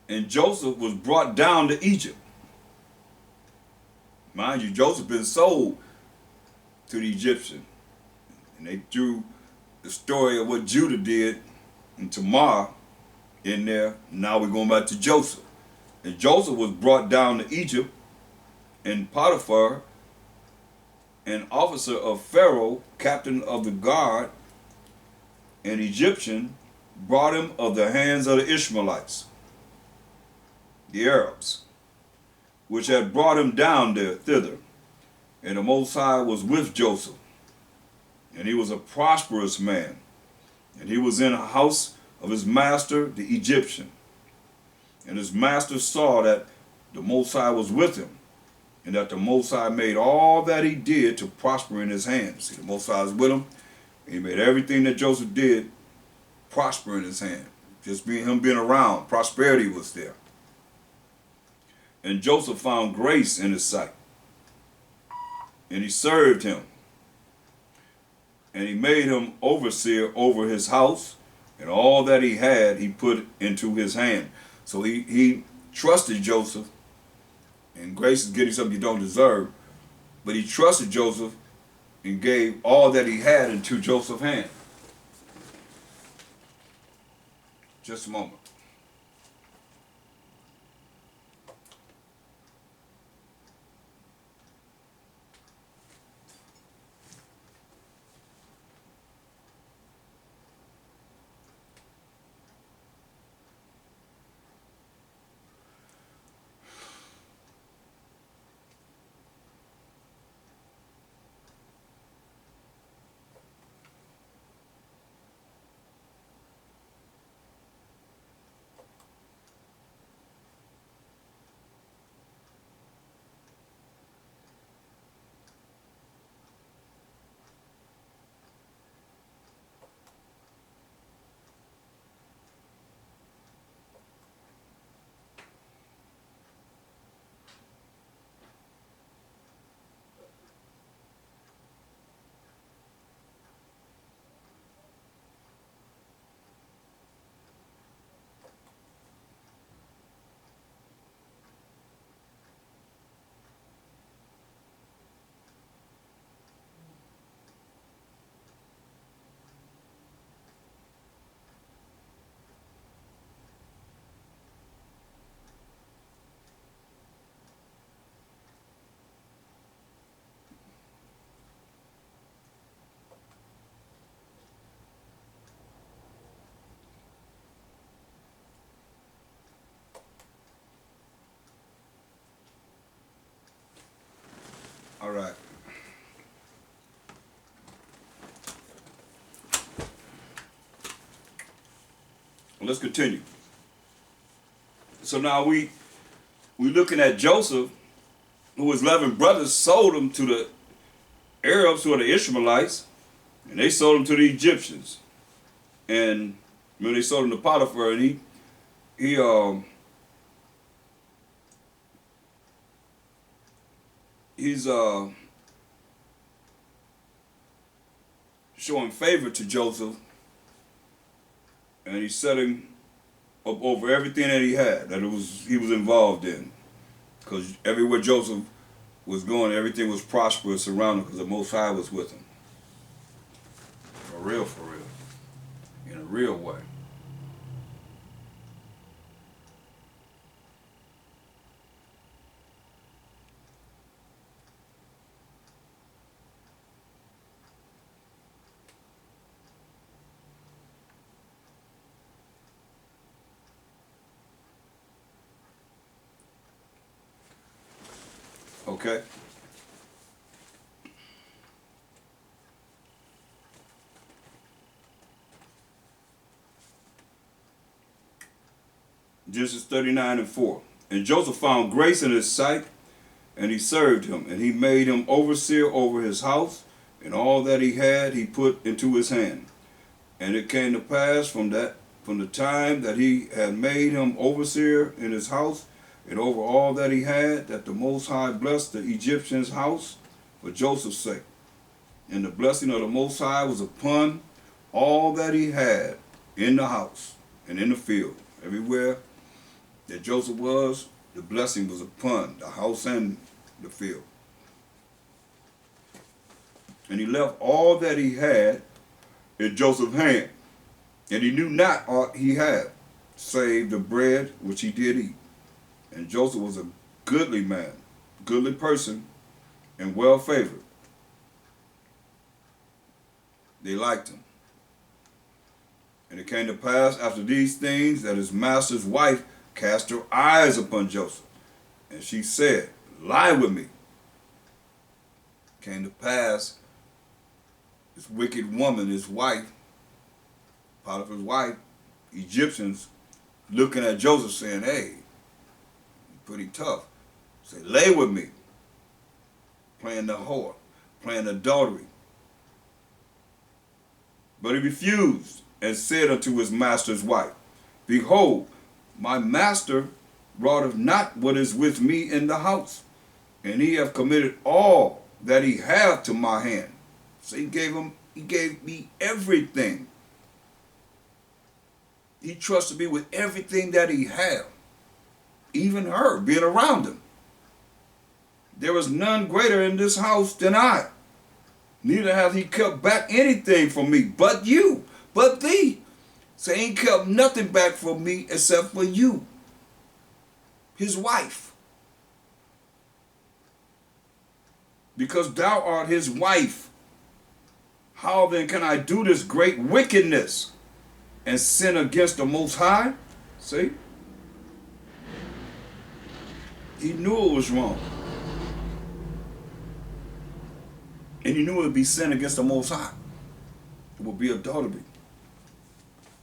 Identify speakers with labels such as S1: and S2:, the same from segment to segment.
S1: And Joseph was brought down to Egypt. Mind you, Joseph been sold to the Egyptian. And they threw the story of what Judah did and Tamar in there. Now we're going back to Joseph. And Joseph was brought down to Egypt, and Potiphar, an officer of Pharaoh, captain of the guard, an Egyptian, brought him of the hands of the Ishmaelites, the Arabs, which had brought him down there thither. And the Most High was with Joseph, and he was a prosperous man, and he was in a house of his master, the Egyptian. And his master saw that the Most High was with him, and that the Most High made all that he did to prosper in his hands. See, the Most High was with him, and he made everything that Joseph did prosper in his hand. Just him being around, prosperity was there. And Joseph found grace in his sight, and he served him. And he made him overseer over his house, and all that he had he put into his hand. So he trusted Joseph, and grace is getting something you don't deserve, but he trusted Joseph and gave all that he had into Joseph's hand. Just a moment. All right. Well, let's continue. So now we looking at Joseph, who his 11 brothers sold him to the Arabs, who are the Ishmaelites, and they sold him to the Egyptians. And when they sold him to Potiphar, and he's showing favor to Joseph, and he set him up over everything that he had, that he was involved in. Because everywhere Joseph was going, everything was prosperous around him because the Most High was with him. For real, in a real way. Okay. Genesis 39:4. And Joseph found grace in his sight, and he served him, and he made him overseer over his house, and all that he had he put into his hand. And it came to pass from the time that he had made him overseer in his house, and over all that he had, that the Most High blessed the Egyptian's house for Joseph's sake. And the blessing of the Most High was upon all that he had in the house and in the field, everywhere that Joseph was, the blessing was upon the house and the field. And he left all that he had in Joseph's hand. And he knew not aught he had, save the bread which he did eat. And Joseph was a goodly man, goodly person, and well favored. They liked him. And it came to pass after these things that his master's wife cast her eyes upon Joseph. And she said, lie with me. It came to pass, this wicked woman, his wife, Potiphar's wife, Egyptians, looking at Joseph saying, hey, you're pretty tough. Say, lay with me. Playing the whore, playing adultery. But he refused and said unto his master's wife, behold, my master wroughteth not what is with me in the house, and he hath committed all that he hath to my hand. So he gave me everything. He trusted me with everything that he had, even her being around him. There was none greater in this house than I. Neither hath he kept back anything from me, but you, but thee. So he ain't kept nothing back from me except for you, his wife. Because thou art his wife. How then can I do this great wickedness and sin against the Most High? See? He knew it was wrong. And he knew it would be sin against the Most High. It would be adultery.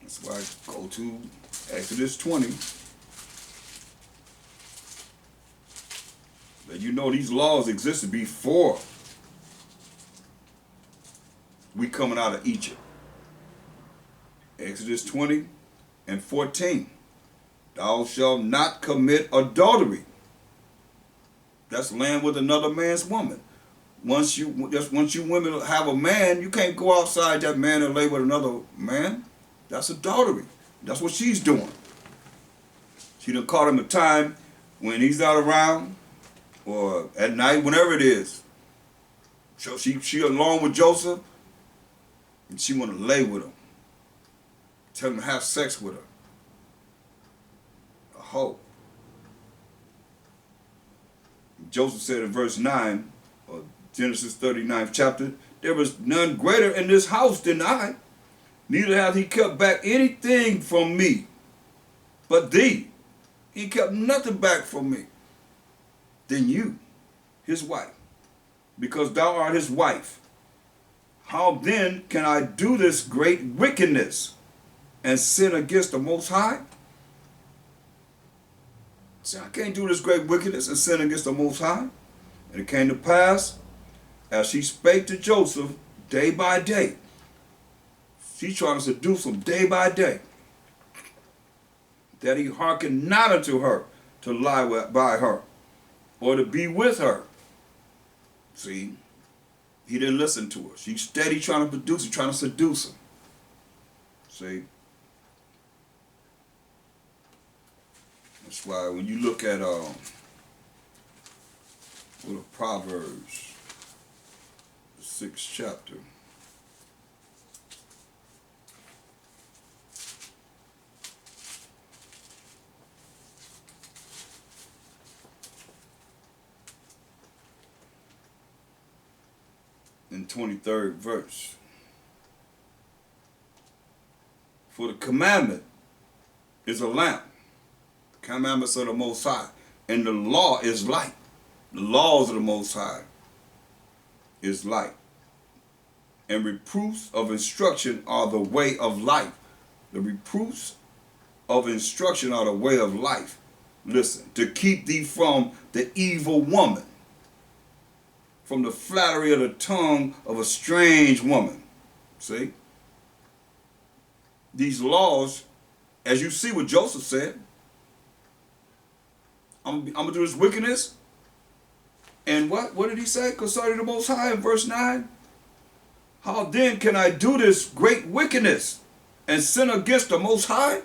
S1: That's why I go to Exodus 20. That you know these laws existed before we coming out of Egypt. Exodus 20 and 14. Thou shalt not commit adultery. That's laying with another man's woman. Once you women have a man, you can't go outside that man and lay with another man. That's adultery. That's what she's doing. She done caught him a time when he's not around, or at night, whenever it is. So she along with Joseph, and she want to lay with him. Tell him to have sex with her. A hoe. Joseph said in verse 9, or Genesis 39th chapter, there was none greater in this house than I. Neither hath he kept back anything from me, but thee. He kept nothing back from me than you, his wife, because thou art his wife. How then can I do this great wickedness and sin against the Most High? See, I can't do this great wickedness and sin against the Most High. And it came to pass, as she spake to Joseph day by day, she trying to seduce him day by day, that he hearkened not unto her to lie by her or to be with her. See, he didn't listen to her. She's steady trying to produce him, trying to seduce him. See, that's why when you look at Proverbs, the 6th chapter, in 23rd verse. For the commandment is a lamp, commandments of the Most High, and the law is light. The laws of the Most High is light. And reproofs of instruction are the way of life. The reproofs of instruction are the way of life. Listen, to keep thee from the evil woman, from the flattery of the tongue of a strange woman. See? These laws, as you see what Joseph said, I'm going to do this wickedness. And what did he say concerning the Most High in verse 9? How then can I do this great wickedness and sin against the Most High?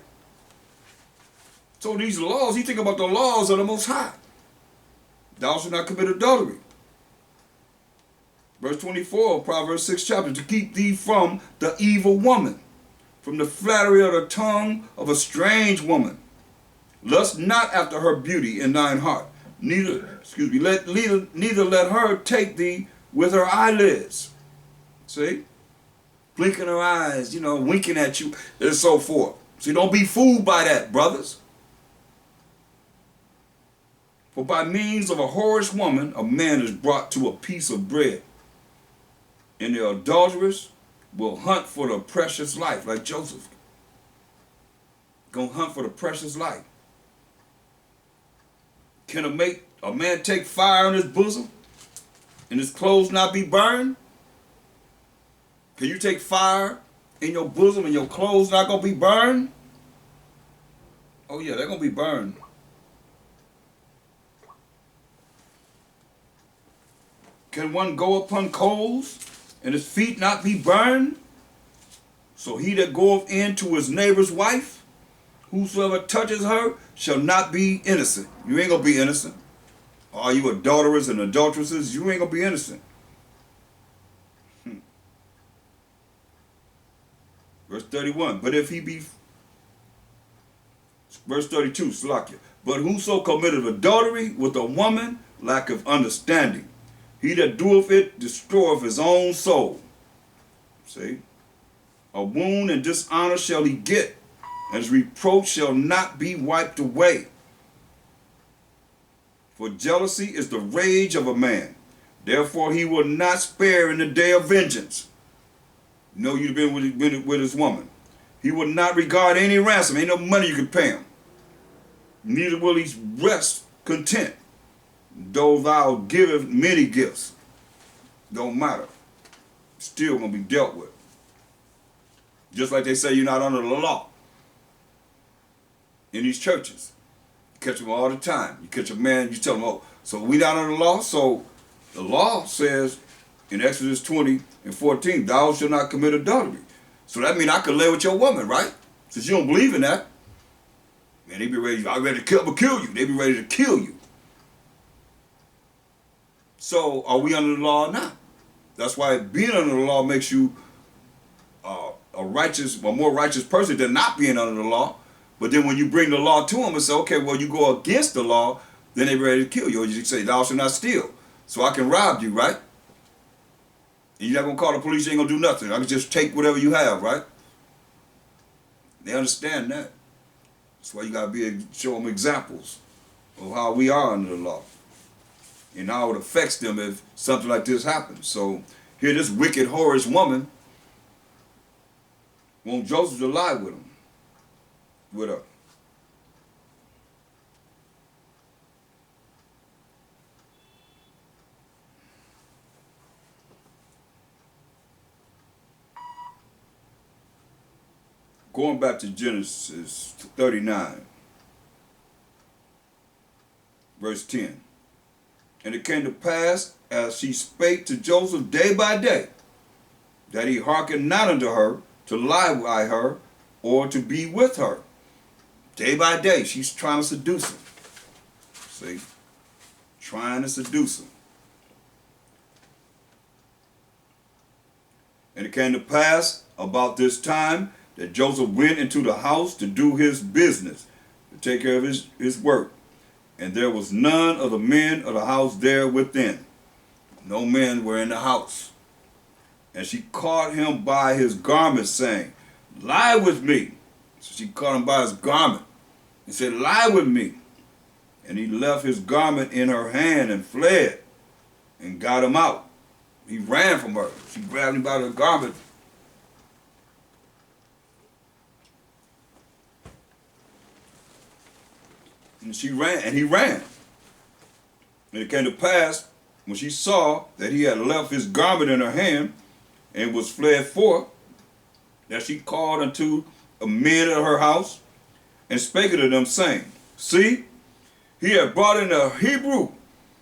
S1: So these laws, he think about the laws of the Most High. Thou shalt not commit adultery. Verse 24 of Proverbs 6 chapter, to keep thee from the evil woman, from the flattery of the tongue of a strange woman. Lust not after her beauty in thine heart, neither let her take thee with her eyelids. See? Blinking her eyes, winking at you, and so forth. See, don't be fooled by that, brothers. For by means of a whorish woman, a man is brought to a piece of bread. And the adulteress will hunt for the precious life, like Joseph. Gonna hunt for the precious life. Can a man take fire in his bosom and his clothes not be burned? Can you take fire in your bosom and your clothes not gonna be burned? Oh yeah, they're gonna be burned. Can one go upon coals and his feet not be burned? So he that goeth in to his neighbor's wife, whosoever touches her shall not be innocent. You ain't gonna be innocent. All you adulterers and adulteresses, you ain't gonna be innocent. Verse 31, but if he be, verse 32, Slakia, but whoso committeth adultery with a woman lacketh understanding. He that doeth it destroyeth his own soul. See? A wound and dishonor shall he get, and his reproach shall not be wiped away. For jealousy is the rage of a man. Therefore he will not spare in the day of vengeance. You know you've been with this woman. He will not regard any ransom. Ain't no money you can pay him. Neither will he rest content, though thou giveth many gifts. Don't matter. Still gonna be dealt with. Just like they say you're not under the law. In these churches. You catch them all the time. You catch a man, you tell him, oh, so we not under the law? So the law says in Exodus 20 and 14, thou shalt not commit adultery. So that means I could lay with your woman, right? Since you don't believe in that. Man, they be ready, I'm ready to kill you. They be ready to kill you. So are we under the law or not? That's why being under the law makes you a more righteous person than not being under the law. But then when you bring the law to them and say, okay, well, you go against the law, then they're ready to kill you. Or you say, thou shalt not steal. So I can rob you, right? And you're not going to call the police, you ain't going to do nothing. I can just take whatever you have, right? They understand that. That's why you got to show them examples of how we are under the law. And how it affects them if something like this happens. So here this wicked, whorish woman want Joseph to lie with him. With her. Going back to Genesis 39, verse 10. And it came to pass, as she spake to Joseph day by day, that he hearkened not unto her to lie by her or to be with her. Day by day, she's trying to seduce him. See? Trying to seduce him. And it came to pass about this time that Joseph went into the house to do his business, to take care of his work. And there was none of the men of the house there within. No men were in the house. And she caught him by his garment, saying, lie with me. So she caught him by his garment and said, lie with me. And he left his garment in her hand and fled and got him out. He ran from her. She grabbed him by the garment. And she ran, and he ran. And it came to pass, when she saw that he had left his garment in her hand and was fled forth, that she called unto a men of her house and spake unto them, saying, see, he had brought in a Hebrew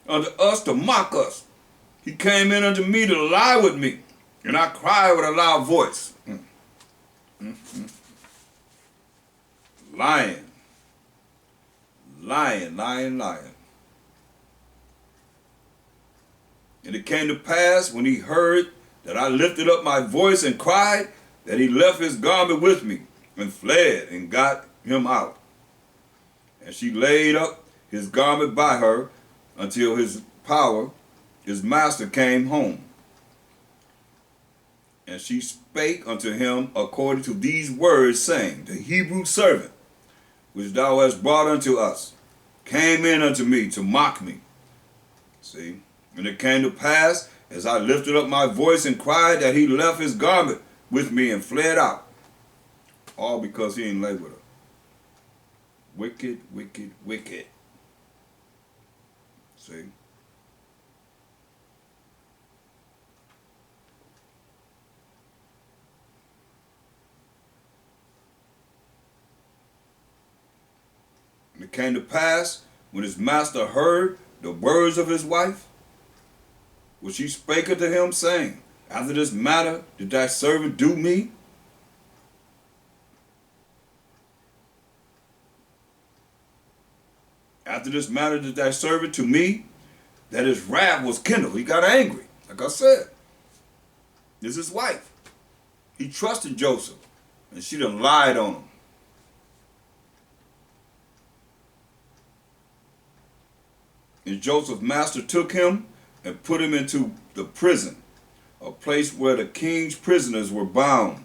S1: unto us to mock us. He came in unto me to lie with me, and I cried with a loud voice. Lying. lying. And it came to pass when he heard that I lifted up my voice and cried, that he left his garment with me and fled and got him out. And she laid up his garment by her until his master came home. And she spake unto him according to these words, saying, the Hebrew servant, which thou hast brought unto us, came in unto me to mock me. See? And it came to pass, as I lifted up my voice and cried, that he left his garment with me and fled out. All because he ain't lay with her. Wicked, wicked, wicked. See? And it came to pass, when his master heard the words of his wife, which she spake unto him, saying, after this matter did thy servant do me? After this matter did thy servant to me, that his wrath was kindled. He got angry. Like I said, this is his wife. He trusted Joseph, and she done lied on him. And Joseph's master took him and put him into the prison, a place where the king's prisoners were bound.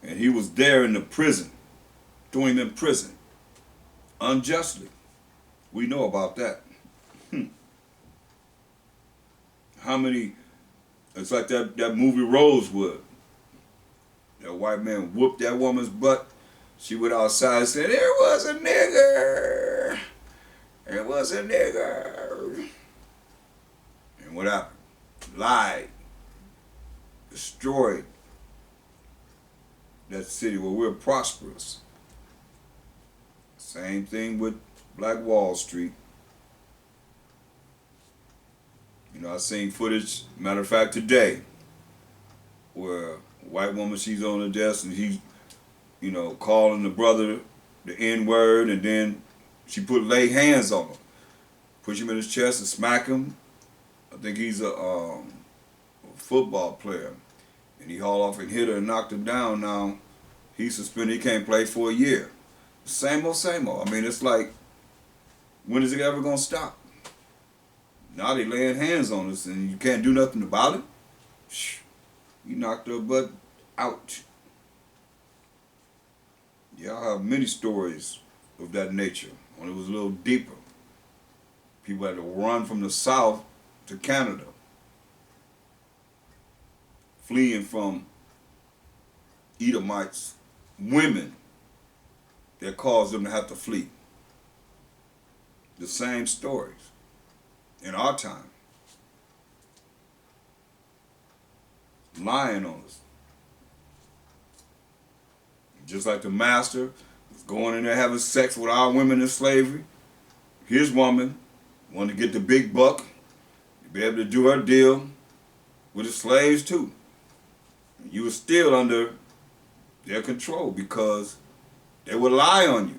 S1: And he was there in the prison, doing in prison, unjustly. We know about that. How many, it's like that movie Rosewood. That white man whooped that woman's butt. She went outside and said, there was a nigger. There was a nigger. And what happened? Lied. Destroyed that city where we're prosperous. Same thing with Black Wall Street. You know, I seen footage, matter of fact, today, where a white woman, she's on the desk and he's, you know, calling the brother the N-word, and then she lay hands on him, push him in his chest and smack him. I think he's a football player, and he hauled off and hit her and knocked him down. Now he's suspended, he can't play for a year. Same old, same old. I mean, it's like, when is it ever gonna stop? Now they laying hands on us and you can't do nothing about it? You knocked her butt out. Yeah, I have many stories of that nature, when it was a little deeper. People had to run from the South to Canada, fleeing from Edomites, women that caused them to have to flee. The same stories in our time. Lying on us. Just like the master was going in there having sex with our women in slavery, his woman wanted to get the big buck, to be able to do her deal with the slaves too. You were still under their control because they would lie on you.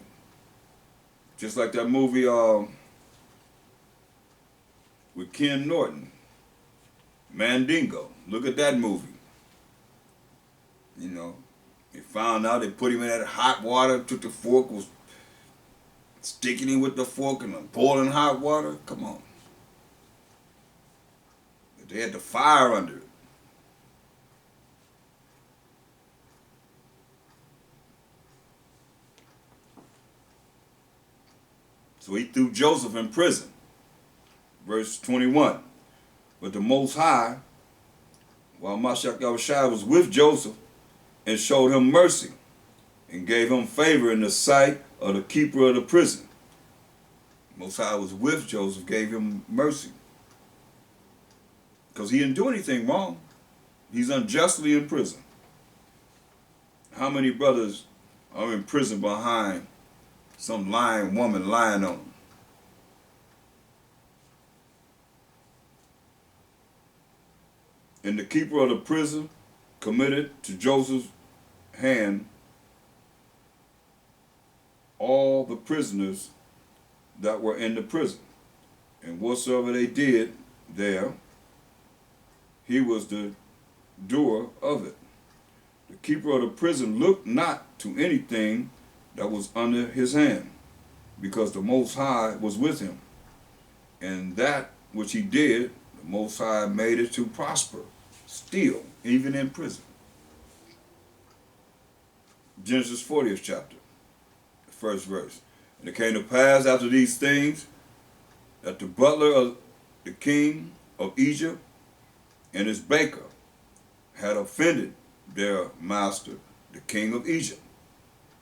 S1: Just like that movie with Ken Norton, Mandingo. Look at that movie. You know, they found out, they put him in that hot water, took the fork, was sticking him with the fork in the boiling hot water. Come on. They had the fire under it. So he threw Joseph in prison. Verse 21. But the Most High, while Mashiach Yahushua was with Joseph, and showed him mercy, and gave him favor in the sight of the keeper of the prison. Most High was with Joseph, gave him mercy. Because he didn't do anything wrong. He's unjustly in prison. How many brothers are in prison behind some lying woman lying on them? And the keeper of the prison committed to Joseph's hand all the prisoners that were in the prison. And whatsoever they did there, he was the doer of it. The keeper of the prison looked not to anything that was under his hand, because the Most High was with him. And that which he did, the Most High made it to prosper, still, even in prison. Genesis 40th chapter, the first verse. And it came to pass after these things, that the butler of the king of Egypt and his baker had offended their master, the king of Egypt.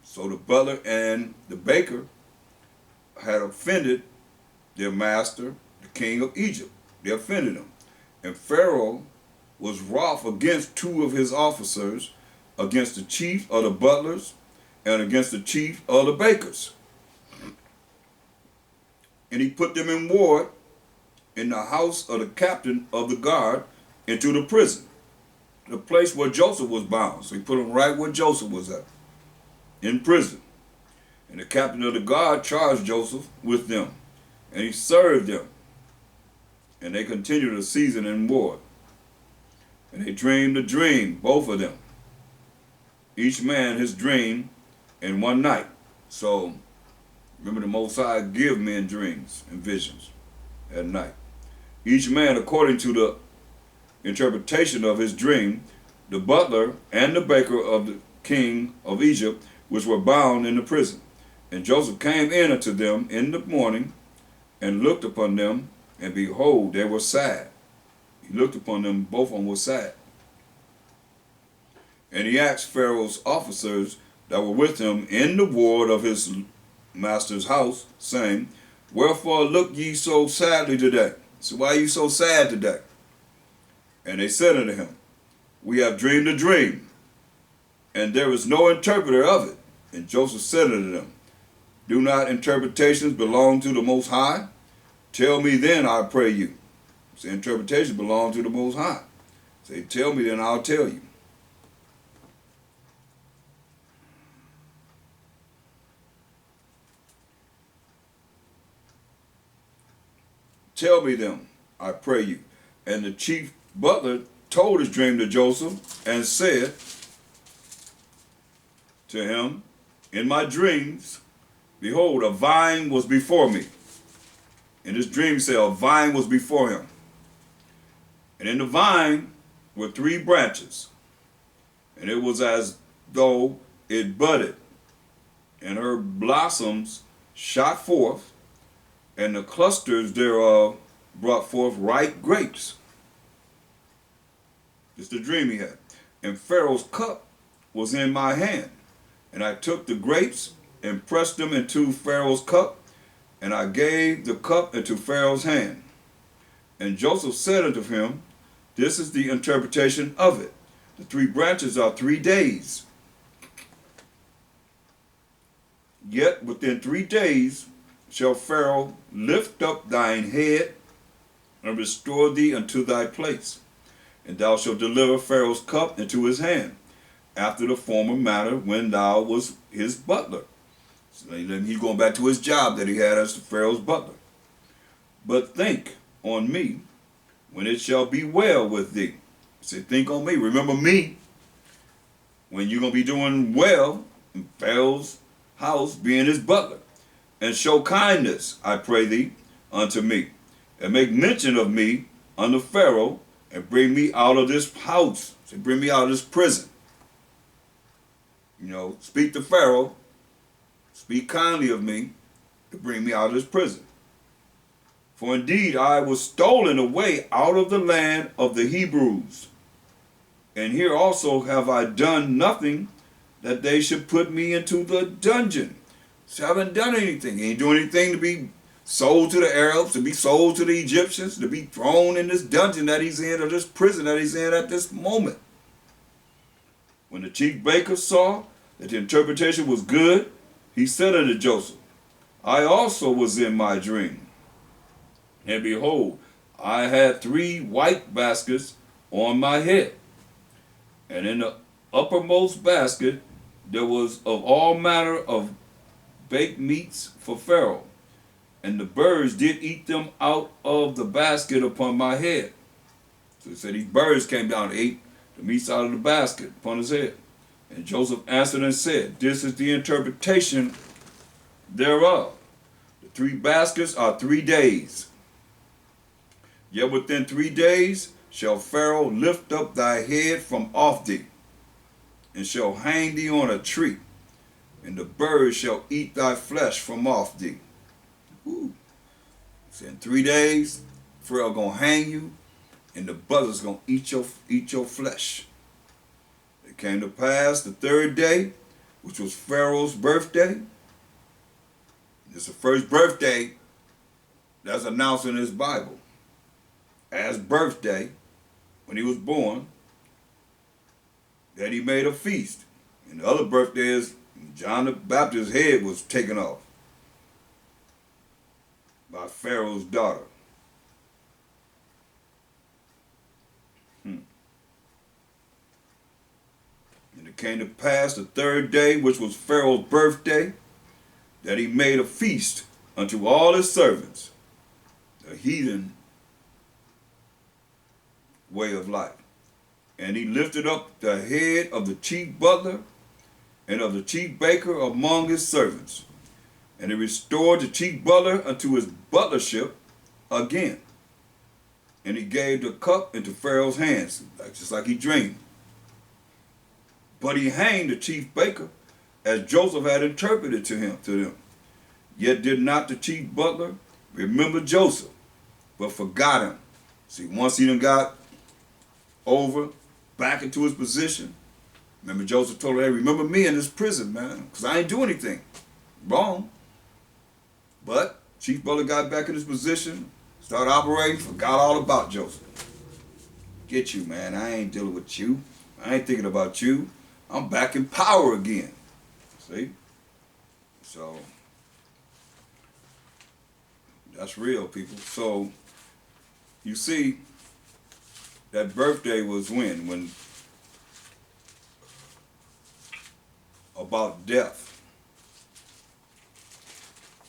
S1: So the butler and the baker had offended their master, the king of Egypt. They offended him. And Pharaoh was wroth against two of his officers, against the chief of the butlers and against the chief of the bakers. And he put them in ward in the house of the captain of the guard into the prison, the place where Joseph was bound. So he put them right where Joseph was at, in prison. And the captain of the guard charged Joseph with them, and he served them. And they continued a season in ward. And they dreamed a dream, both of them, each man his dream in one night. So remember, the Most High give men dreams and visions at night. Each man according to the interpretation of his dream, the butler and the baker of the king of Egypt, which were bound in the prison. And Joseph came in unto them in the morning, and looked upon them, and behold, they were sad. He looked upon them, both of them were sad. And he asked Pharaoh's officers that were with him in the ward of his master's house, saying, Wherefore look ye so sadly today? So why are you so sad today? And they said unto him, We have dreamed a dream, and there is no interpreter of it. And Joseph said unto them, Do not interpretations belong to the Most High? Tell me then, I pray you. So interpretations belong to the Most High. Say, tell me then, I'll tell you. Tell me them, I pray you. And the chief butler told his dream to Joseph, and said to him, In my dreams, behold, a vine was before me. In his dream he said, a vine was before him. And in the vine were 3 branches. And it was as though it budded, and her blossoms shot forth, and the clusters thereof brought forth ripe grapes. It's the dream he had. And Pharaoh's cup was in my hand. And I took the grapes and pressed them into Pharaoh's cup, and I gave the cup into Pharaoh's hand. And Joseph said unto him, This is the interpretation of it. The 3 branches are 3 days. Yet within 3 days shall Pharaoh lift up thine head, and restore thee unto thy place. And thou shalt deliver Pharaoh's cup into his hand, after the former manner when thou was his butler. So he's going back to his job that he had as Pharaoh's butler. But think on me when it shall be well with thee. He said, think on me. Remember me when you're going to be doing well in Pharaoh's house, being his butler. And show kindness, I pray thee, unto me. And make mention of me unto Pharaoh, and bring me out of this house. So bring me out of this prison. You know, speak to Pharaoh. Speak kindly of me to bring me out of this prison. For indeed I was stolen away out of the land of the Hebrews. And here also have I done nothing that they should put me into the dungeon. So I haven't done anything. Ain't doing anything to be sold to the Arabs, to be sold to the Egyptians, to be thrown in this dungeon that he's in, or this prison that he's in at this moment. When the chief baker saw that the interpretation was good, he said unto Joseph, I also was in my dream. And behold, I had 3 white baskets on my head. And in the uppermost basket there was of all manner of baked meats for Pharaoh, and the birds did eat them out of the basket upon my head. So he said these birds came down and ate the meats out of the basket upon his head. And Joseph answered and said, this is the interpretation thereof. The 3 baskets are 3 days. Yet within 3 days shall Pharaoh lift up thy head from off thee, and shall hang thee on a tree, and the birds shall eat thy flesh from off thee. Ooh. So in 3 days, Pharaoh gonna hang you, and the buzzards gonna eat your flesh. It came to pass the 3rd day, which was Pharaoh's birthday. It's the first birthday that's announced in his Bible as birthday, when he was born, that he made a feast. And the other birthday is John the Baptist's head was taken off by Pharaoh's daughter. And it came to pass the 3rd day, which was Pharaoh's birthday, that he made a feast unto all his servants, the heathen way of life. And he lifted up the head of the chief butler and of the chief baker among his servants. And he restored the chief butler unto his butlership again. And he gave the cup into Pharaoh's hands, just like he dreamed. But he hanged the chief baker, as Joseph had interpreted to them. Yet did not the chief butler remember Joseph, but forgot him. See, once he done got over, back into his position, remember Joseph told her, hey, remember me in this prison, man, because I ain't do anything wrong. But chief butler got back in his position, started operating, forgot all about Joseph. Get you, man, I ain't dealing with you. I ain't thinking about you. I'm back in power again. See? So, that's real, people. So, you see, that birthday was when about death.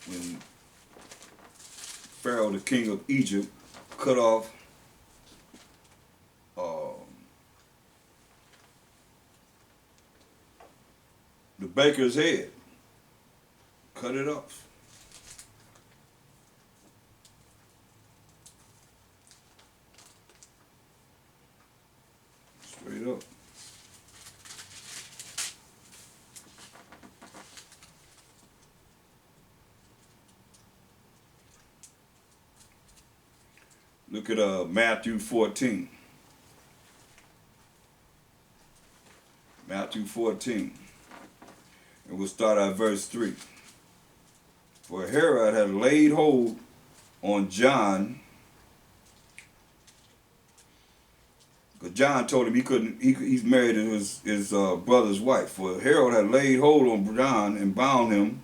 S1: When Pharaoh, the king of Egypt, cut off the baker's head, cut it off. Straight up. Look at Matthew 14. Matthew 14. And we'll start at verse 3. For Herod had laid hold on John, because John told him he couldn't, he's married to his brother's wife. For Herod had laid hold on John and bound him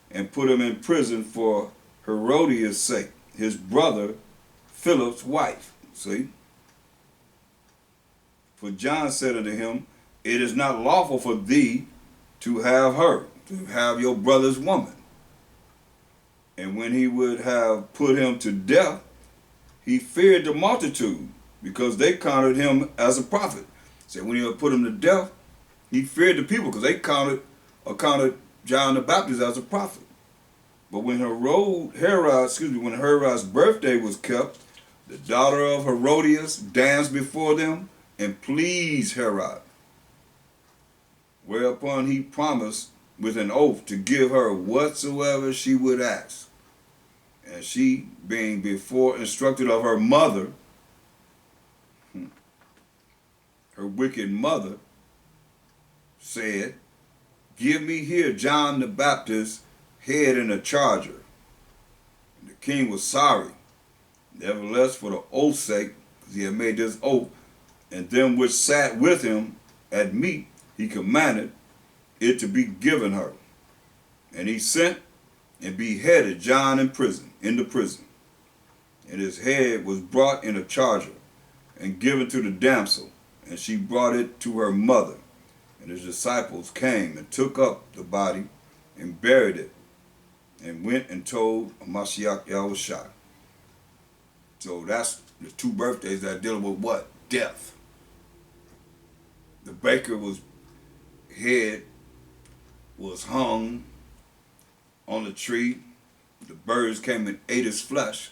S1: and put him in prison for Herodias' sake, his brother Philip's wife. See? For John said unto him, it is not lawful for thee to have her, to have your brother's woman. And when he would have put him to death, he feared the multitude, because they counted him as a prophet. So when he would put him to death, he feared the people, because they counted John the Baptist as a prophet. But when when Herod's birthday was kept, the daughter of Herodias danced before them and pleased Herod. Whereupon he promised with an oath to give her whatsoever she would ask. And she, being before instructed of her mother, her wicked mother, said, give me here John the Baptist's head in a charger. And the king was sorry. Nevertheless, for the oath's sake, because he had made this oath, and them which sat with him at meat, he commanded it to be given her. And he sent and beheaded John in the prison. And his head was brought in a charger and given to the damsel, and she brought it to her mother. And his disciples came and took up the body and buried it and went and told Mashiach Yahushua. So that's the two birthdays that are dealing with what? Death. The baker head was hung on a tree. The birds came and ate his flesh.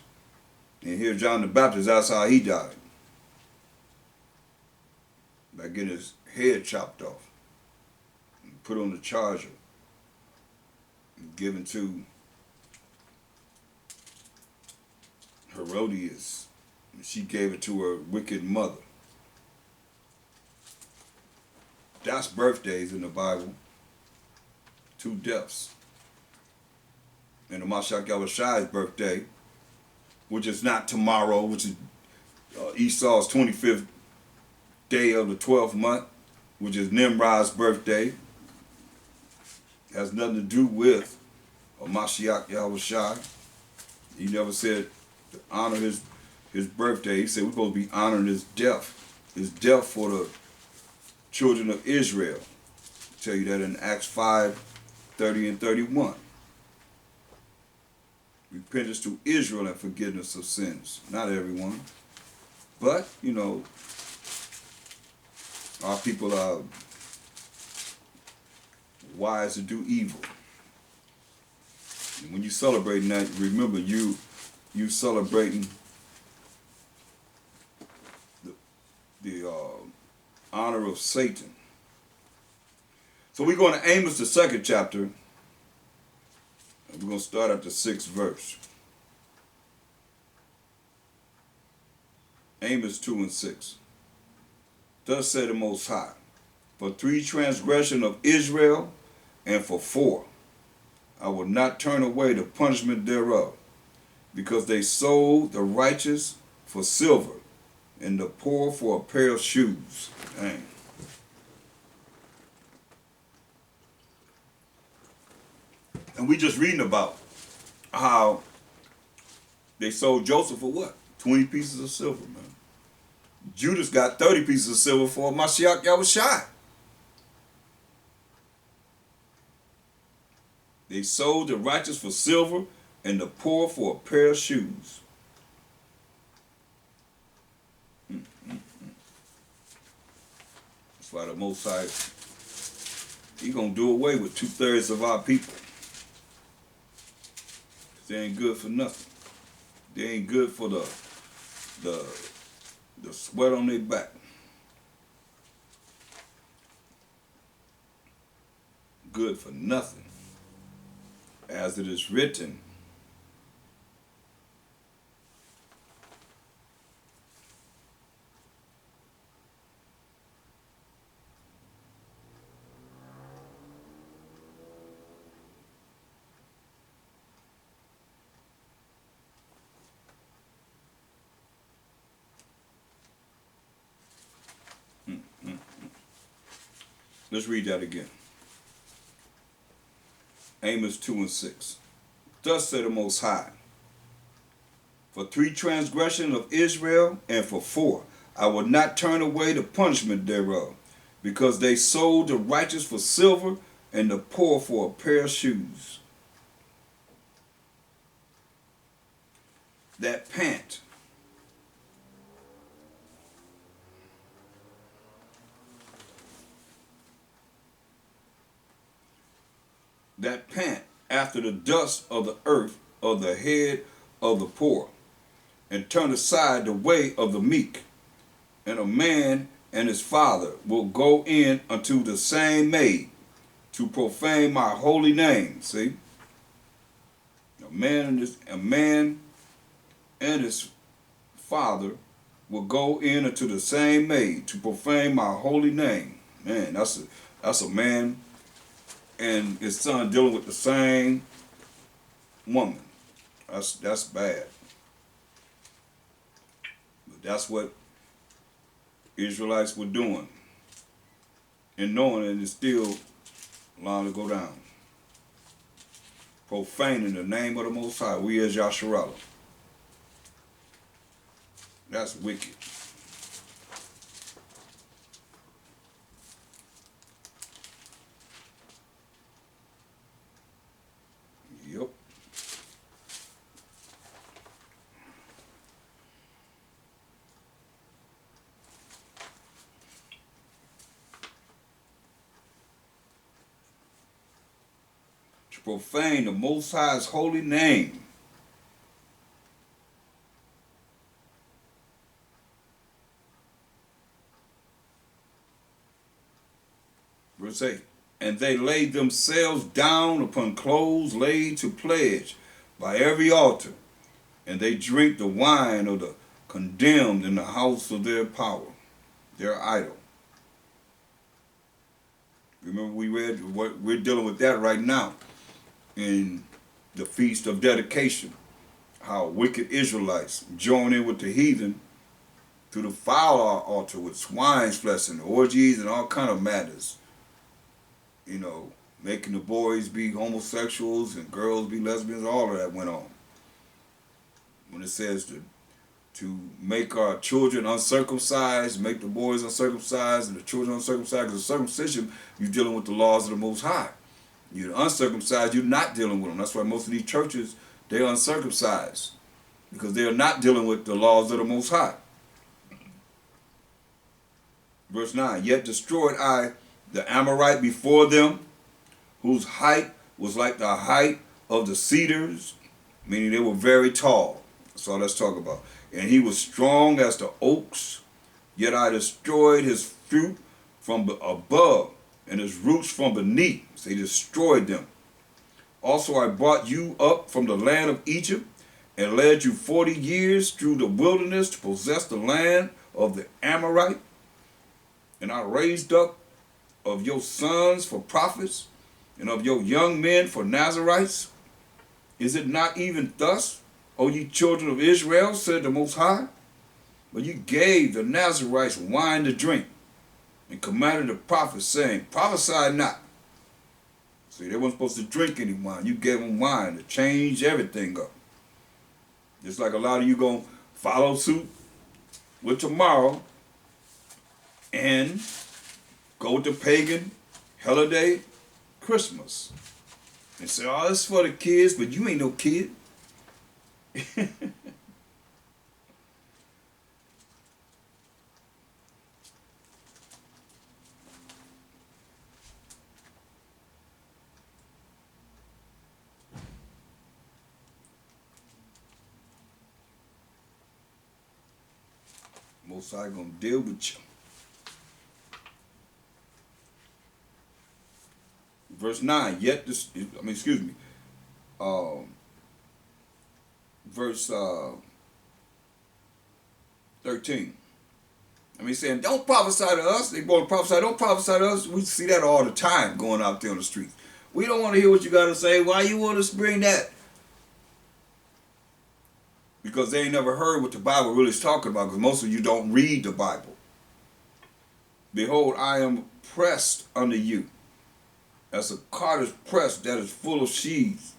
S1: And here John the Baptist, that's how he died. By getting his head chopped off and put on the charger and given to Herodias. And she gave it to her wicked mother. That's birthdays in the Bible. Two deaths. And the Mashiach Yahushua's birthday, which is not tomorrow, which is Esau's 25th day of the 12th month, which is Nimrod's birthday, has nothing to do with Mashiach Yahushua. He never said to honor his birthday. He said we're supposed to be honoring his death for the children of Israel. I'll tell you that in Acts 5:30 and 31. Repentance to Israel and forgiveness of sins. Not everyone. But, you know, our people are wise to do evil. And when you celebrating that, remember you celebrating the honor of Satan. So we're going to Amos, the 2nd chapter, and we're going to start at the 6th verse. Amos 2 and 6. Thus said the Most High, for 3 transgression of Israel, and for 4, I will not turn away the punishment thereof, because they sold the righteous for silver, and the poor for a pair of shoes. Dang. And we just reading about how they sold Joseph for what? 20 pieces of silver, man. Judas got 30 pieces of silver for Mashiach Yahushua. They sold the righteous for silver and the poor for a pair of shoes. That's why the Most High, He gonna do away with 2/3 of our people. They ain't good for nothing. They ain't good for the sweat on their back. Good for nothing. As it is written, let's read that again. Amos 2 and 6. Thus said the Most High, for 3 transgressions of Israel, and for 4, I will not turn away the punishment thereof, because they sold the righteous for silver, and the poor for a pair of shoes. That pant. That pant after the dust of the earth of the head of the poor, and turn aside the way of the meek. And a man and his father will go in unto the same maid to profane my holy name. See? A man and his father will go in unto the same maid to profane my holy name. Man, that's a man and his son dealing with the same woman. That's bad. But that's what Israelites were doing, and knowing it is still allowing to go down. Profaning the name of the Most High. We as Yasharallah. That's wicked. Yep. to profane the Most High's holy name. Verse 8. And they laid themselves down upon clothes laid to pledge by every altar, and they drink the wine of the condemned in the house of their power, their idol. Remember, we read what we're dealing with that right now in the Feast of Dedication, how wicked Israelites join in with the heathen to defile our altar with swine's flesh and orgies and all kind of madness. You know, making the boys be homosexuals and girls be lesbians, all of that went on. When it says to make our children uncircumcised, make the boys uncircumcised and the children uncircumcised, because the circumcision, you're dealing with the laws of the Most High. You're uncircumcised, you're not dealing with them. That's why most of these churches, they're uncircumcised, because they're not dealing with the laws of the Most High. Verse 9, yet destroyed I the Amorite before them, whose height was like the height of the cedars, meaning they were very tall. That's all let's talk about. And he was strong as the oaks, yet I destroyed his fruit from above and his roots from beneath. So he destroyed them. Also I brought you up from the land of Egypt and led you 40 years through the wilderness to possess the land of the Amorite. And I raised up of your sons for prophets, and of your young men for Nazarites. Is it not even thus, O ye children of Israel, said the Most High? But you gave the Nazarites wine to drink, and commanded the prophets, saying, prophesy not. See, they weren't supposed to drink any wine. You gave them wine to change everything up. Just like a lot of you going to follow suit with tomorrow and go with the pagan holiday Christmas and say, oh, it's for the kids, but you ain't no kid. Most High gonna deal with you. Verse 9, yet this, verse 13. Saying, don't prophesy to us. They want to prophesy, don't prophesy to us. We see that all the time going out there on the streets. We don't want to hear what you got to say. Why you want us to bring that? Because they ain't never heard what the Bible really is talking about, because most of you don't read the Bible. Behold, I am pressed unto you, as a cart is pressed that is full of sheaves.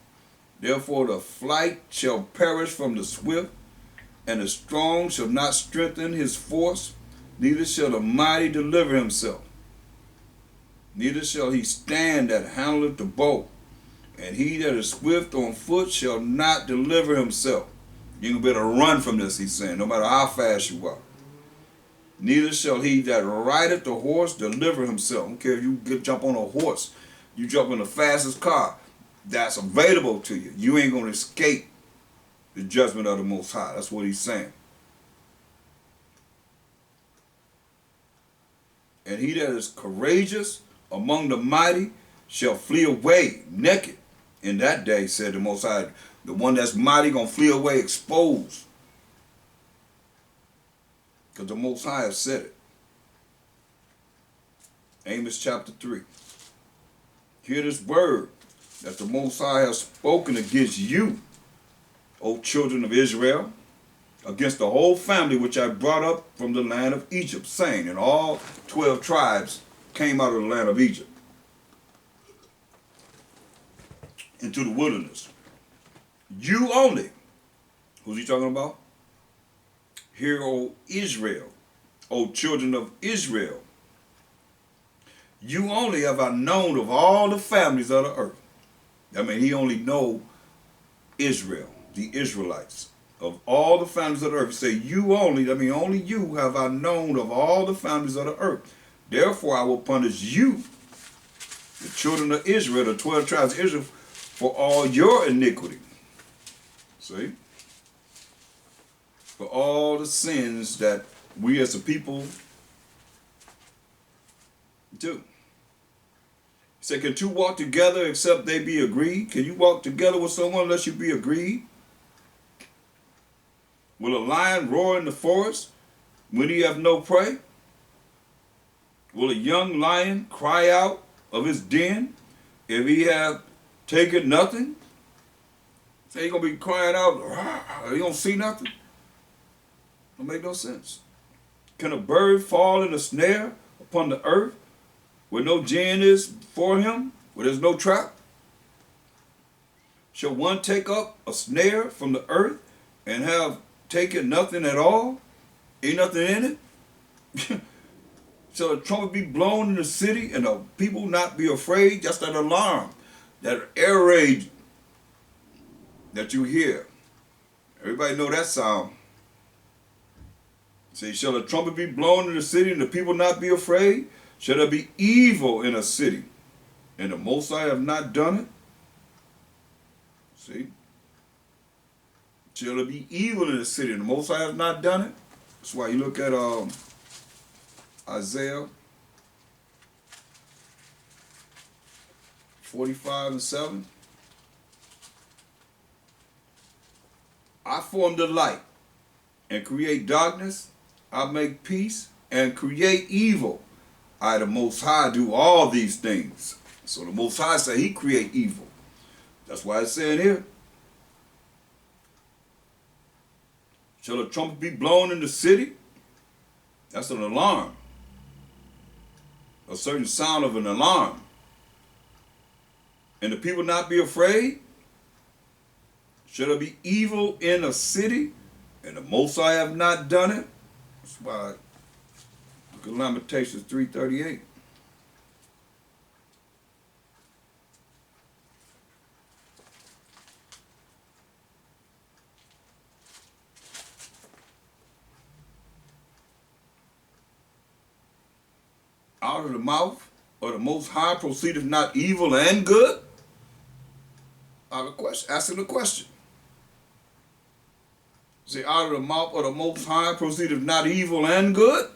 S1: Therefore the flight shall perish from the swift, and the strong shall not strengthen his force, neither shall the mighty deliver himself. Neither shall he stand that handleth the bow, and he that is swift on foot shall not deliver himself. You can better run from this, he's saying, no matter how fast you are. Neither shall he that rideth the horse deliver himself. I don't care if you jump on a horse, you jump in the fastest car that's available to you. You ain't going to escape the judgment of the Most High. That's what he's saying. And he that is courageous among the mighty shall flee away naked. In that day, said the Most High, the one that's mighty going to flee away exposed. Because the Most High has said it. Amos chapter 3. Hear this word that the Most High has spoken against you, O children of Israel, against the whole family which I brought up from the land of Egypt, saying, and all 12 tribes came out of the land of Egypt into the wilderness. You only, who's he talking about? Hear, O Israel, O children of Israel, you only have I known of all the families of the earth. He only know Israel, the Israelites. Of all the families of the earth. He say, you only, only you have I known of all the families of the earth. Therefore I will punish you, the children of Israel, the 12 tribes of Israel, for all your iniquity. See? For all the sins that we as a people do. He said, can two walk together except they be agreed? Can you walk together with someone unless you be agreed? Will a lion roar in the forest when he have no prey? Will a young lion cry out of his den if he have taken nothing? So he gonna be crying out, rah, he don't see nothing? Don't make no sense. Can a bird fall in a snare upon the earth where no gin is for him, where there's no trap? Shall one take up a snare from the earth and have taken nothing at all? Ain't nothing in it? Shall a trumpet be blown in the city and the people not be afraid? Just that alarm, that air raid that you hear. Everybody know that sound. Say, shall a trumpet be blown in the city and the people not be afraid? Shall there be evil in a city and the Most High have not done it? See? Shall there be evil in the city and the Most High have not done it? That's why you look at Isaiah 45:7. I form the light and create darkness. I make peace and create evil. I, the Most High, do all these things. So the Most High said he create evil. That's why it's saying here. Shall a trumpet be blown in the city? That's an alarm. A certain sound of an alarm. And the people not be afraid? Shall there be evil in a city and the Most High have not done it? That's why look at Lamentations 3:38. Out of the mouth of the Most High proceedeth not evil and good? Asking the question. See, out of the mouth of the Most High proceedeth not evil and good?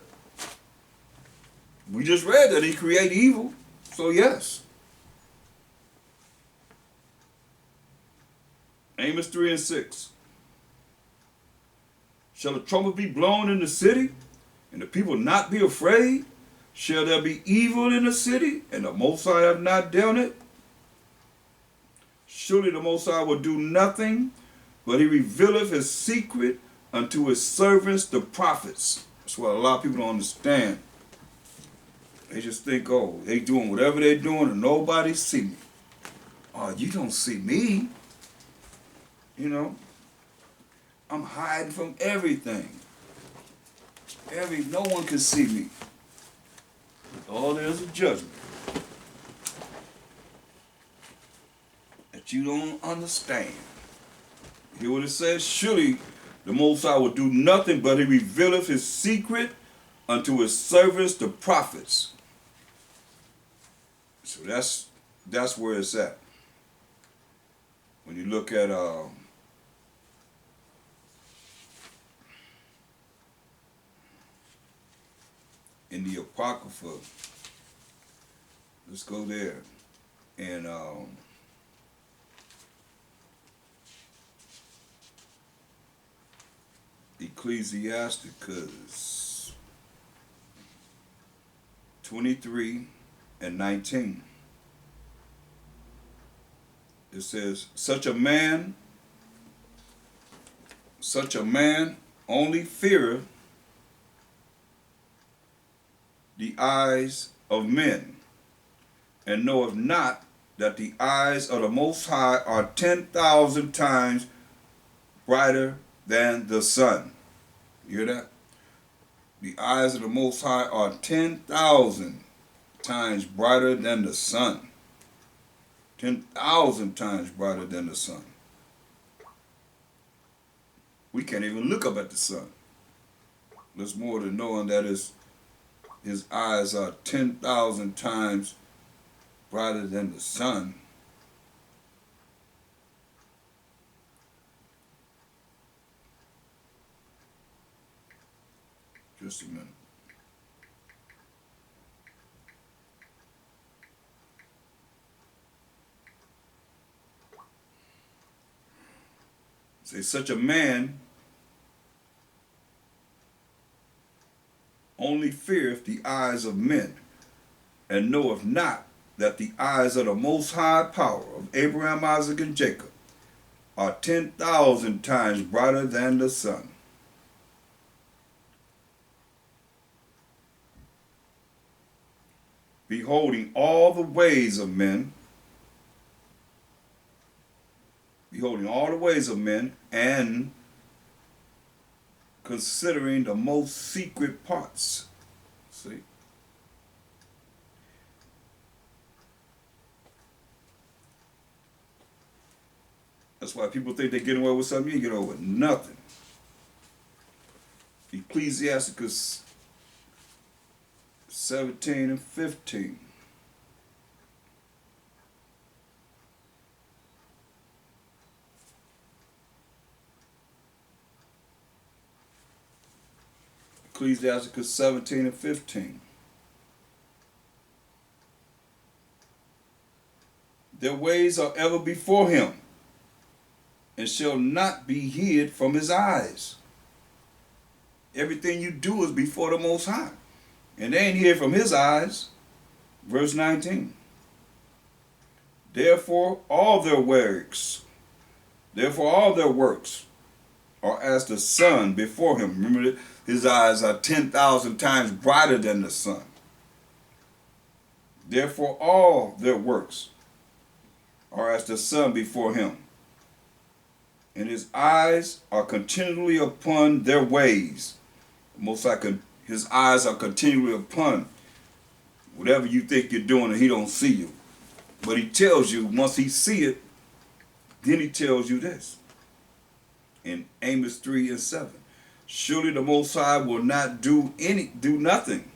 S1: We just read that he created evil, so yes. Amos 3:6. Shall a trumpet be blown in the city, and the people not be afraid? Shall there be evil in the city, and the Most High have not done it? Surely the Most High will do nothing, but he revealeth his secret unto his servants, the prophets. That's what a lot of people don't understand. They just think, oh, they doing whatever they're doing and nobody see me. Oh, you don't see me. You know, I'm hiding from everything. No one can see me. Oh, there's a judgment that you don't understand. Hear what it says? Surely the Most High will do nothing, but he revealeth his secret unto his servants, the prophets. So that's where it's at. When you look at in the Apocrypha, let's go there, and Ecclesiasticus 23:19. It says, such a man only feareth the eyes of men, and knoweth not that the eyes of the Most High are 10,000 times brighter than the sun. You hear that? The eyes of the Most High are 10,000 times brighter than the sun. 10,000 times brighter than the sun. We can't even look up at the sun. There's more than knowing that his eyes are 10,000 times brighter than the sun. Just a minute. Say, such a man only feareth the eyes of men, and knoweth not that the eyes of the most high power of Abraham, Isaac, and Jacob are 10,000 times brighter than the sun. Beholding all the ways of men, and considering the most secret parts. See? That's why people think they're getting away with something. You ain't get away with nothing. Ecclesiasticus 17 and 15. Ecclesiasticus 17 and 15. Their ways are ever before him, and shall not be hid from his eyes. Everything you do is before the Most High, and they ain't hid from his eyes. Verse 19. Therefore all their works are as the sun before him. Remember that his eyes are 10,000 times brighter than the sun. Therefore all their works are as the sun before him, and his eyes are continually upon their ways. Most likely, his eyes are continually upon whatever you think you're doing, and he don't see you. But he tells you, once he see it, then he tells you this. In Amos 3 and 7. Surely the Most High will not do nothing,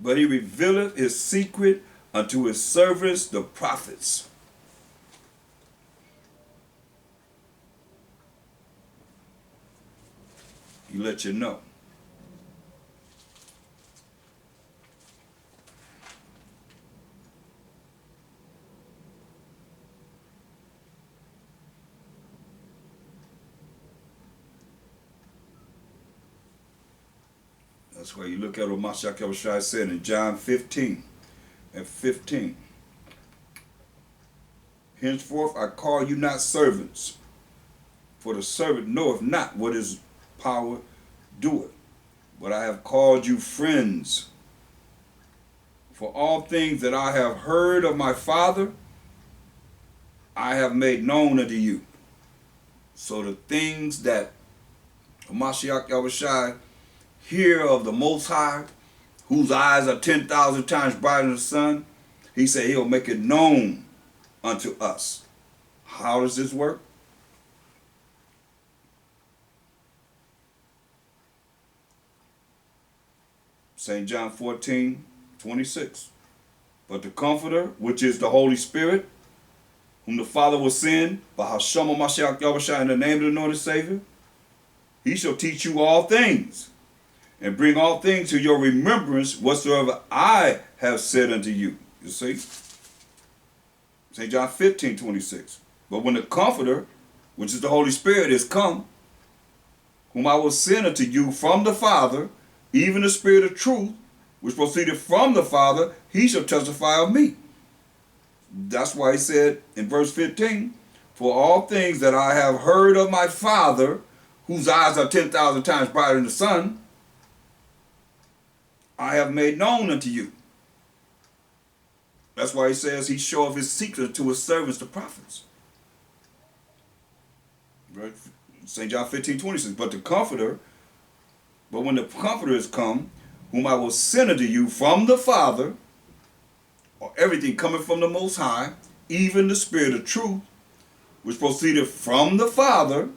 S1: but he revealeth his secret unto his servants, the prophets. He let you know. That's why you look at what Mashiach Yahushua said in John 15 and 15. Henceforth I call you not servants, for the servant knoweth not what his power doeth, but I have called you friends. For all things that I have heard of my Father, I have made known unto you. So the things that Mashiach Yahushua hear of the Most High, whose eyes are 10,000 times brighter than the sun, he said he'll make it known unto us. How does this work? St. John 14:26. But the Comforter, which is the Holy Spirit, whom the Father will send by Hashem Mashiach Yahushua in the name of the anointed Savior, he shall teach you all things, and bring all things to your remembrance whatsoever I have said unto you. You see? St. John 15:26. But when the Comforter, which is the Holy Spirit, is come, whom I will send unto you from the Father, even the Spirit of truth, which proceeded from the Father, he shall testify of me. That's why he said in verse 15, for all things that I have heard of my Father, whose eyes are 10,000 times brighter than the sun, I have made known unto you. That's why he says he showeth his secret to his servants, the prophets. Right? St. John 15:26. But when the Comforter is come, whom I will send unto you from the Father, or everything coming from the Most High, even the Spirit of truth, which proceeded from the Father,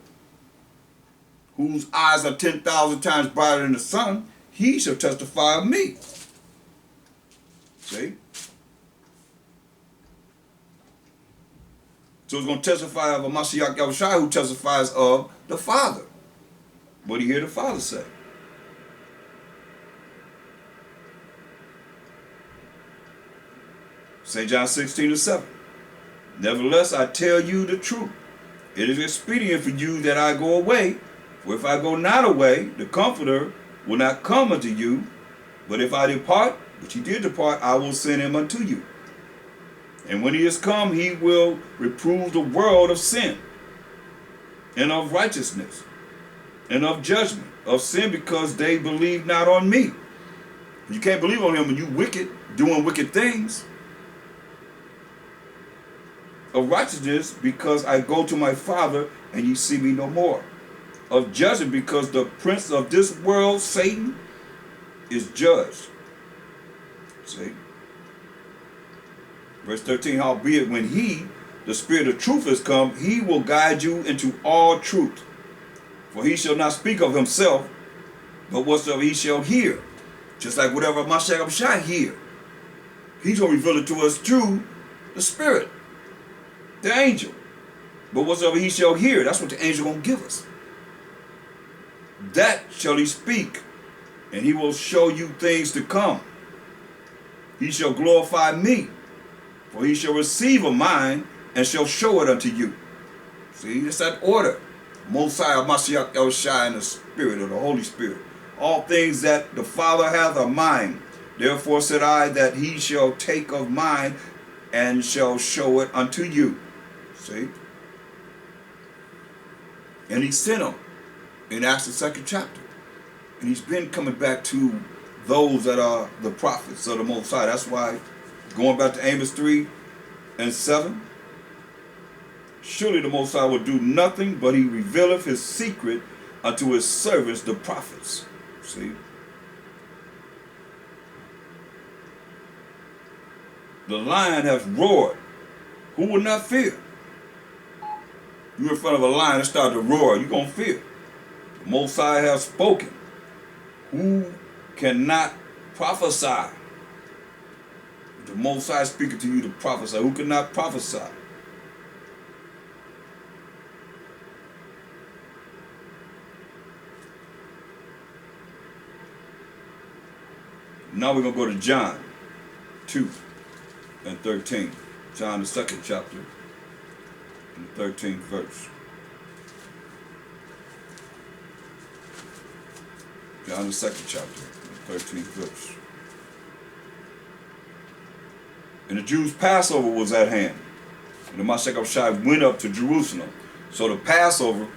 S1: whose eyes are 10,000 times brighter than the sun, he shall testify of me. See? So it's going to testify of a Mashiach Yahushua who testifies of the Father. What do you hear the Father say? St. John 16:7. Nevertheless, I tell you the truth. It is expedient for you that I go away. For if I go not away, the Comforter will not come unto you. But if I depart, which he did depart, I will send him unto you. And when he is come, he will reprove the world of sin, and of righteousness, and of judgment. Of sin, because they believe not on me. You can't believe on him when you wicked, doing wicked things. Of righteousness, because I go to my Father, and ye see me no more. Of judgment, because the prince of this world, Satan, is judged. See? Verse 13, howbeit when he, the Spirit of truth, is come, he will guide you into all truth. For he shall not speak of himself, but whatsoever he shall hear. Just like whatever Mashiach shall hear, he's going to reveal it to us through the Spirit, the angel. But whatsoever he shall hear, that's what the angel going to give us. That shall he speak, and he will show you things to come. He shall glorify me, for he shall receive of mine, and shall show it unto you. See, it's that order. Mosiah, Mashiach, El Shai, and the Spirit, or the Holy Spirit. All things that the Father hath are mine. Therefore said I, that he shall take of mine, and shall show it unto you. See? And he sent him in Acts the 2nd chapter. And he's been coming back to those that are the prophets of the Most High. That's why, going back to Amos 3:7, surely the Most High will do nothing, but he revealeth his secret unto his servants, the prophets. See? The lion hath roared. Who will not fear? You're in front of a lion that started to roar. You're going to fear. The Most High hath spoken. Who cannot prophesy? The Most High speaking to you to prophesy. Who cannot prophesy? Now we're going to go to John 2:13. John the 2nd chapter and the 13th verse. John the 2nd chapter and the 13th verse. And the Jews' Passover was at hand. And the Mashiach Shai went up to Jerusalem. So the Passover